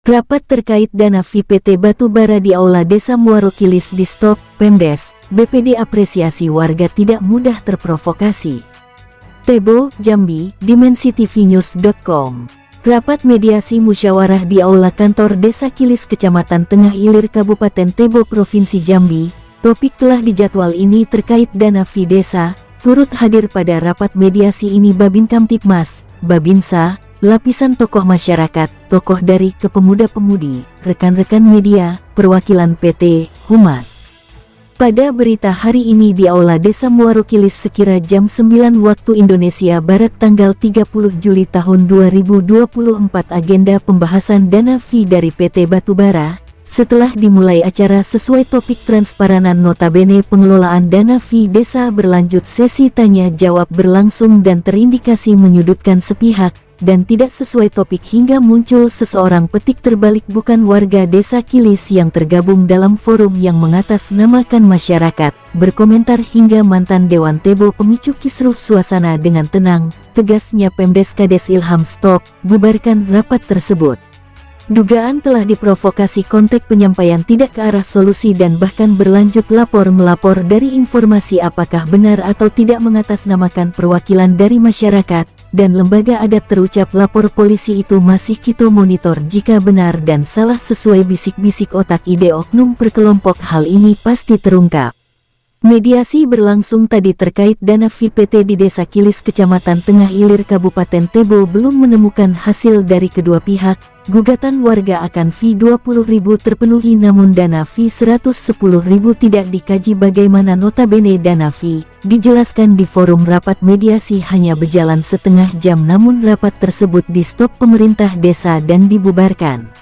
Rapat terkait dana VPT Batubara di Aula Desa Muarokilis di stop, Pemdes, BPD apresiasi warga tidak mudah terprovokasi. Tebo, Jambi, dimensitv-news.com. Rapat mediasi musyawarah di Aula Kantor Desa Kilis Kecamatan Tengah Ilir Kabupaten Tebo Provinsi Jambi. Topik telah dijadwal ini terkait dana VI Desa. Turut hadir pada rapat mediasi ini Babin Kamtibmas, Babinsa, lapisan tokoh masyarakat, tokoh dari Kepemuda-Pemudi, rekan-rekan media, perwakilan PT, Humas. Pada berita hari ini di Aula Desa Muarokilis sekira jam 9 waktu Indonesia Barat tanggal 30 Juli tahun 2024 agenda pembahasan dana VI dari PT Batubara. Setelah dimulai acara sesuai topik transparanan notabene pengelolaan dana VI Desa berlanjut sesi tanya jawab berlangsung dan terindikasi menyudutkan sepihak dan tidak sesuai topik hingga muncul seseorang petik terbalik bukan warga Desa Kilis yang tergabung dalam forum yang mengatasnamakan masyarakat, berkomentar hingga mantan Dewan Tebo pemicu kisruh suasana dengan tenang, tegasnya Pemdes Kades Ilham stop, bubarkan rapat tersebut. Dugaan telah diprovokasi konteks penyampaian tidak ke arah solusi dan bahkan berlanjut lapor-melapor dari informasi apakah benar atau tidak mengatasnamakan perwakilan dari masyarakat, dan lembaga adat terucap lapor polisi itu masih kita monitor jika benar dan salah sesuai bisik-bisik otak ide oknum perkelompok hal ini pasti terungkap. Mediasi berlangsung tadi terkait dana VPT di Desa Kilis Kecamatan Tengah Ilir Kabupaten Tebo belum menemukan hasil dari kedua pihak. Gugatan warga akan VI 20.000 terpenuhi namun dana VI 110.000 tidak dikaji bagaimana notabene dana VI. Dijelaskan di forum rapat mediasi hanya berjalan setengah jam namun rapat tersebut di stop pemerintah desa dan dibubarkan.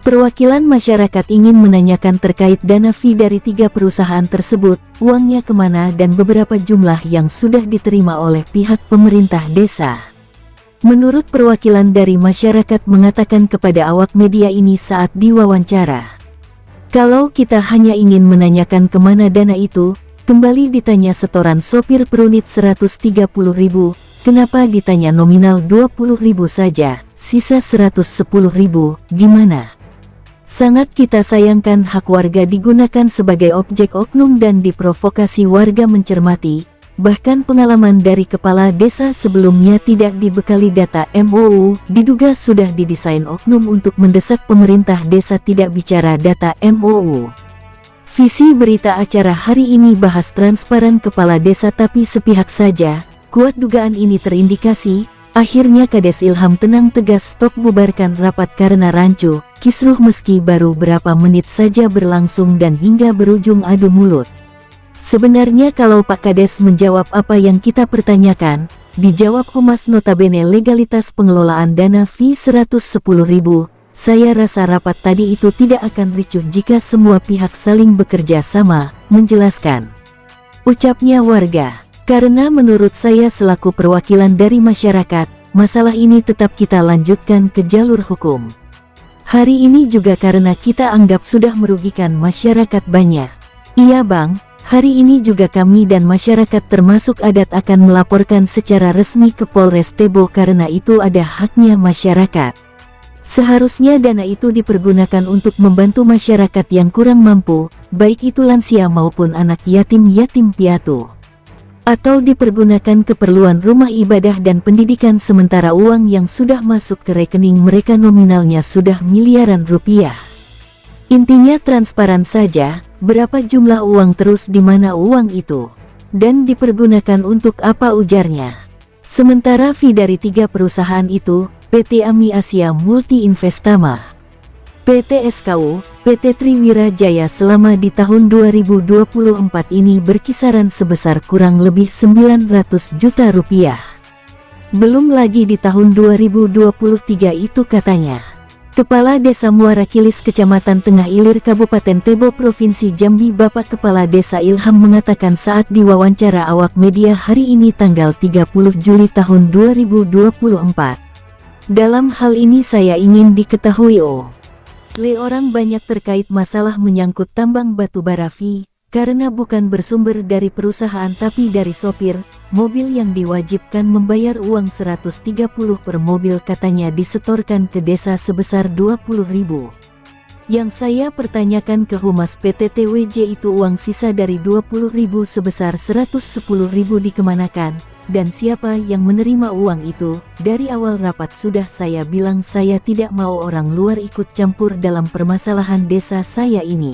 Perwakilan masyarakat ingin menanyakan terkait dana VI dari 3 perusahaan tersebut, uangnya kemana dan beberapa jumlah yang sudah diterima oleh pihak pemerintah desa. Menurut perwakilan dari masyarakat mengatakan kepada awak media ini saat diwawancara, kalau kita hanya ingin menanyakan kemana dana itu, kembali ditanya setoran sopir perunit 130.000, kenapa ditanya nominal 20.000 saja, sisa 110.000, gimana? Sangat kita sayangkan hak warga digunakan sebagai objek oknum dan diprovokasi warga mencermati, bahkan pengalaman dari kepala desa sebelumnya tidak dibekali data MOU, diduga sudah didesain oknum untuk mendesak pemerintah desa tidak bicara data MOU. Visi berita acara hari ini bahas transparan kepala desa tapi sepihak saja, kuat dugaan ini terindikasi. Akhirnya Kades Ilham tenang tegas stop bubarkan rapat karena rancu, kisruh meski baru berapa menit saja berlangsung dan hingga berujung adu mulut. Sebenarnya kalau Pak Kades menjawab apa yang kita pertanyakan, dijawab Humas notabene legalitas pengelolaan dana VI 110.000, saya rasa rapat tadi itu tidak akan ricuh jika semua pihak saling bekerja sama, menjelaskan. Ucapnya warga. Karena menurut saya selaku perwakilan dari masyarakat, masalah ini tetap kita lanjutkan ke jalur hukum. Hari ini juga karena kita anggap sudah merugikan masyarakat banyak. Iya Bang, hari ini juga kami dan masyarakat termasuk adat akan melaporkan secara resmi ke Polres Tebo karena itu ada haknya masyarakat. Seharusnya dana itu dipergunakan untuk membantu masyarakat yang kurang mampu, baik itu lansia maupun anak yatim piatu. Atau dipergunakan keperluan rumah ibadah dan pendidikan sementara uang yang sudah masuk ke rekening mereka nominalnya sudah miliaran rupiah. Intinya transparan saja, berapa jumlah uang terus di mana uang itu, dan dipergunakan untuk apa ujarnya. Sementara VI dari 3 perusahaan itu, PT AMI Asia Multi Investama, PT SKU, PT Triwira Jaya selama di tahun 2024 ini berkisaran sebesar kurang lebih 900 juta rupiah. Belum lagi di tahun 2023 itu katanya. Kepala Desa Muara Kilis Kecamatan Tengah Ilir Kabupaten Tebo Provinsi Jambi Bapak Kepala Desa Ilham mengatakan saat diwawancara awak media hari ini tanggal 30 Juli tahun 2024. Dalam hal ini saya ingin diketahui oleh orang banyak terkait masalah menyangkut tambang batu bara VI, karena bukan bersumber dari perusahaan tapi dari sopir mobil yang diwajibkan membayar uang 130 per mobil, katanya disetorkan ke desa sebesar 20.000. Yang saya pertanyakan ke Humas PT TWJ, itu uang sisa dari 20.000 sebesar 110.000 dikemanakan, dan siapa yang menerima uang itu? Dari awal rapat sudah saya bilang saya tidak mau orang luar ikut campur dalam permasalahan desa saya ini.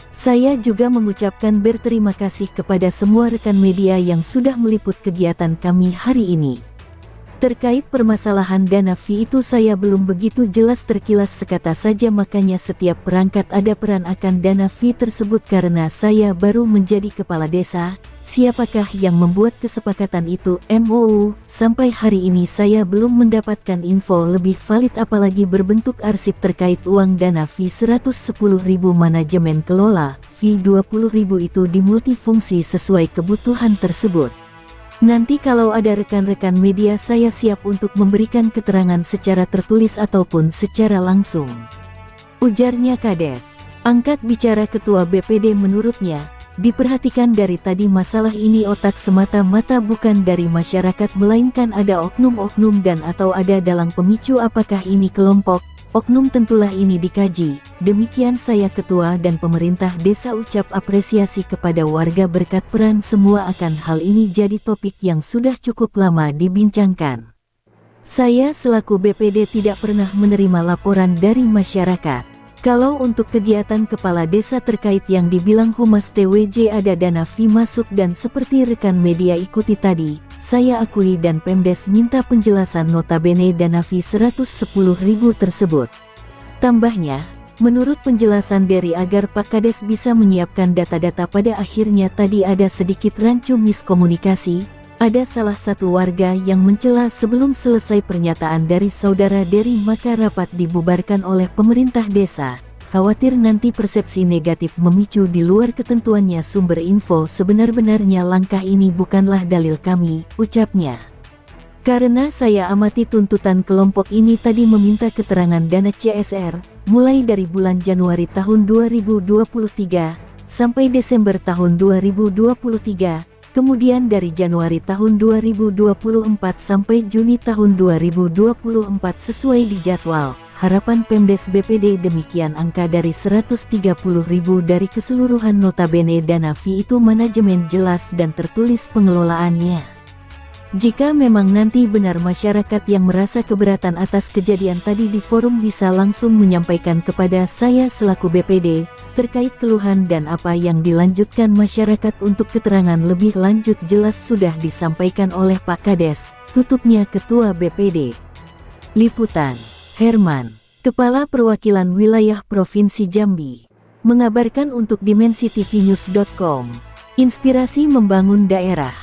Saya juga mengucapkan berterima kasih kepada semua rekan media yang sudah meliput kegiatan kami hari ini. Terkait permasalahan dana fee itu saya belum begitu jelas, terkilas sekata saja, makanya setiap perangkat ada peran akan dana fee tersebut. Karena saya baru menjadi kepala desa, siapakah yang membuat kesepakatan itu MOU? Sampai hari ini saya belum mendapatkan info lebih valid, apalagi berbentuk arsip terkait uang dana fee 110.000 manajemen kelola, fee 20.000 itu dimultifungsi sesuai kebutuhan tersebut. Nanti kalau ada rekan-rekan media, saya siap untuk memberikan keterangan secara tertulis ataupun secara langsung, ujarnya Kades. Angkat bicara Ketua BPD, menurutnya, diperhatikan dari tadi masalah ini otak semata-mata bukan dari masyarakat, melainkan ada oknum-oknum dan atau ada dalang pemicu. Apakah ini kelompok oknum? Tentulah ini dikaji. Demikian saya Ketua dan pemerintah desa ucap apresiasi kepada warga berkat peran semua akan hal ini jadi topik yang sudah cukup lama dibincangkan. Saya selaku BPD tidak pernah menerima laporan dari masyarakat. Kalau untuk kegiatan kepala desa terkait yang dibilang Humas TWJ ada dana fee masuk dan seperti rekan media ikuti tadi, saya akui dan Pemdes minta penjelasan notabene dana fee 110.000 tersebut. Tambahnya, menurut penjelasan dari agar Pak Kades bisa menyiapkan data-data, pada akhirnya tadi ada sedikit rancu miskomunikasi. Ada salah satu warga yang mencela sebelum selesai pernyataan dari Saudara Dery, maka rapat dibubarkan oleh pemerintah desa. Khawatir nanti persepsi negatif memicu di luar ketentuannya sumber info. Sebenar-benarnya langkah ini bukanlah dalil kami, ucapnya. Karena saya amati tuntutan kelompok ini tadi meminta keterangan dana CSR, mulai dari bulan Januari tahun 2023, sampai Desember tahun 2023, kemudian dari Januari tahun 2024 sampai Juni tahun 2024 sesuai di jadwal. Harapan Pemdes BPD demikian, angka dari 130.000 dari keseluruhan notabene dana fee itu manajemen jelas dan tertulis pengelolaannya. Jika memang nanti benar masyarakat yang merasa keberatan atas kejadian tadi di forum bisa langsung menyampaikan kepada saya selaku BPD, terkait keluhan dan apa yang dilanjutkan masyarakat untuk keterangan lebih lanjut jelas sudah disampaikan oleh Pak Kades, tutupnya Ketua BPD. Liputan, Herman, Kepala Perwakilan Wilayah Provinsi Jambi, mengabarkan untuk dimensitivinews.com. Inspirasi membangun daerah.